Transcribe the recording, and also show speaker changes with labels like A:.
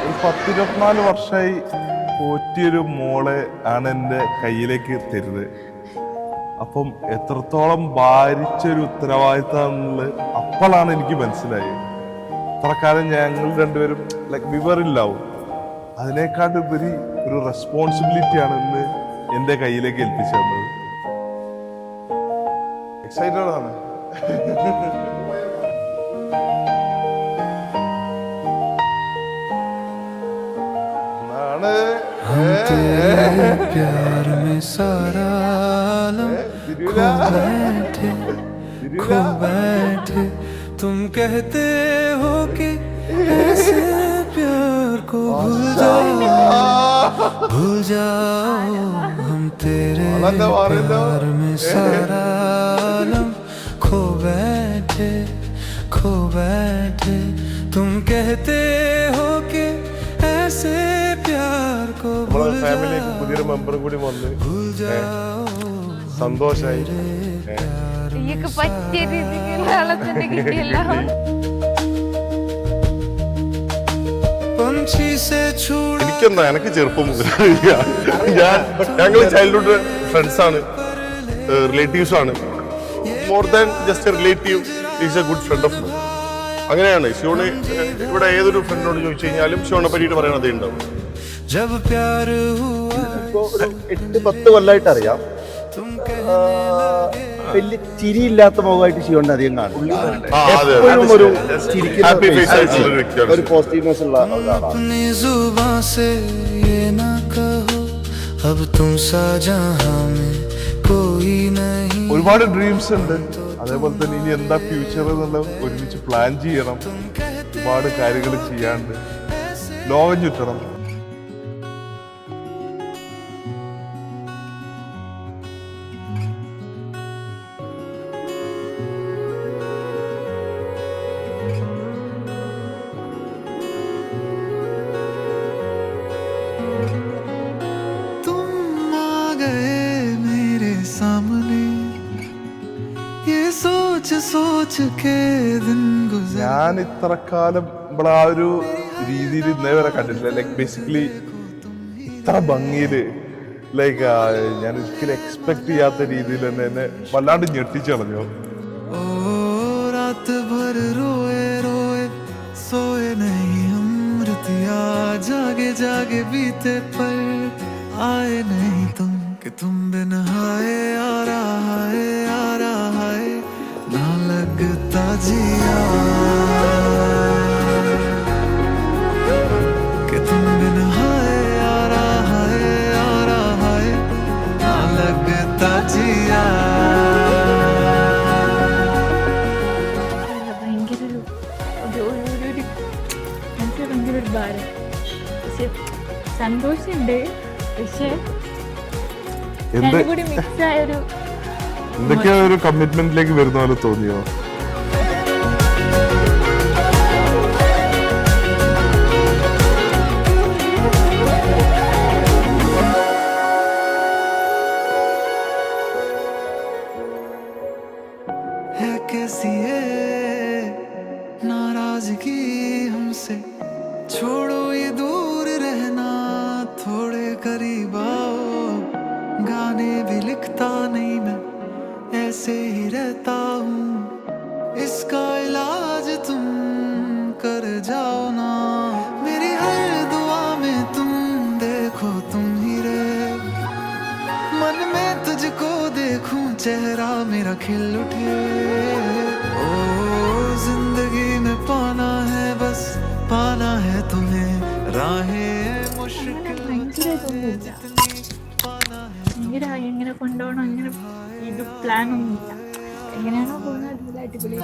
A: ഒരു 10-24 വർഷമായി പോറ്റിയൊരു മോളെ ആണ് എൻ്റെ കയ്യിലേക്ക് തരുന്നത്. അപ്പം എത്രത്തോളം ഭാരിച്ചൊരു ഉത്തരവാദിത്തമാണെന്നുള്ളത് അപ്പോഴാണ് എനിക്ക് മനസ്സിലായത്. അത്രക്കാലം ഞങ്ങൾ രണ്ടുപേരും ലൈക്ക് വിവറില്ലാവും. അതിനേക്കാളുപരി ഒരു റെസ്പോൺസിബിലിറ്റിയാണ് ഇന്ന് എൻ്റെ കയ്യിലേക്ക് ഏൽപ്പിച്ചു തന്നത്. എക്സൈറ്റഡ് ആണ്.
B: प्यार में सारा आलम खो बैठे तुम कहते हो कि ऐसे प्यार को भूल जाओ हम तेरे प्यार में सारा आलम खो बैठे तुम कहते हो कि ऐसे प्यार को
A: ഫാമിലിയിലേക്ക് പുതിയൊരു മെമ്പറും കൂടി വന്ന് സന്തോഷായി.
C: പറ്റിയ രീതിക്കുള്ള ആളെ തന്നെ കിട്ടിയല്ലോ.
A: എനിക്കെന്താ, എനിക്ക് ചെറുപ്പം മുതൽ ഞങ്ങൾ ചൈൽഡ്ഹുഡ് ഫ്രണ്ട്സ് ആണ്, റിലേറ്റീവ്സ് ആണ്. More than just A relative, is A good friend of my. അങ്ങനെയാണ് ഷിയോണ്. ഇവിടെ ഏതൊരു ഫ്രണ്ടിനോട് ചോദിച്ചു കഴിഞ്ഞാലും ഷിയോണെ പറ്റിയിട്ട് പറയാൻ അതേ ഉണ്ടാവും.
D: 8-10 കൊല്ലമായിട്ട് അറിയാം. വലിയ ചിരിയില്ലാത്ത മുഖമായിട്ട് ഷിയോണ്ട് അധികം കാണും. എപ്പോഴും ഒരു ചിരിക്കുന്ന ഒരു പോസിറ്റീവ്നെസ് ഉള്ള ഒരാളാണ്.
A: ഒരുപാട് ഡ്രീംസ് ഉണ്ട്. അതേപോലെ തന്നെ ഇനി എന്താ ഫ്യൂച്ചർ എന്നുള്ള ഒരുമിച്ച് പ്ലാൻ ചെയ്യണം. ഒരുപാട് കാര്യങ്ങൾ ചെയ്യാണ്ട് ലോകം ചുറ്റണം. ഞാൻ ഇത്രക്കാലം ഇവിടെ ആ ഒരു രീതിയിൽ ഇന്നേ വരെ കണ്ടിട്ടില്ല. ലൈക്ക് ബേസിക്കലി ഇത്ര ഭംഗിയില് ലൈക്ക് ഞാൻ ഒരിക്കലും എക്സ്പെക്ട് ചെയ്യാത്ത രീതിയിൽ തന്നെ എന്നെ വല്ലാണ്ട് ഞെട്ടിച്ചു കളഞ്ഞു.
B: तुम बिन हाय यारा हाय ना लगता जिया कि तुम बिन हाय यारा हाय ना लगता जिया.
C: ഭയങ്കര ഒരു ഭാരം. പക്ഷെ സന്തോഷമുണ്ട്. പക്ഷെ കൂടി മിക്സ് ആയൊരു
A: എന്തൊക്കെയാ ഒരു കമ്മിറ്റ്മെന്റിലേക്ക് വരുന്ന പോലെ തോന്നിയോ?
B: कैसी है नाराजगी हमसे, छोड़ो ये दूर रहना, थोड़े करीब आओ. गाने भी लिखता नहीं मैं, ऐसे ही रहता हूँ. इसका इलाज तुम कर जाओ ना. मेरी हर दुआ में तुम देखो तुम ही रहे. मन में तुझको देखूं, चेहरा मेरा खिल उठे. ओ जिंदगी में पाना है, बस पाना है तुम्हें. राहें मुश्किल
C: എങ്ങനെ കൊണ്ടുപോകണം, അങ്ങനെ ഇത് പ്ലാൻ ഒന്നുമില്ല. എങ്ങനെയാണോ പോകുന്നത് അതുപോലെ അടിപൊളി.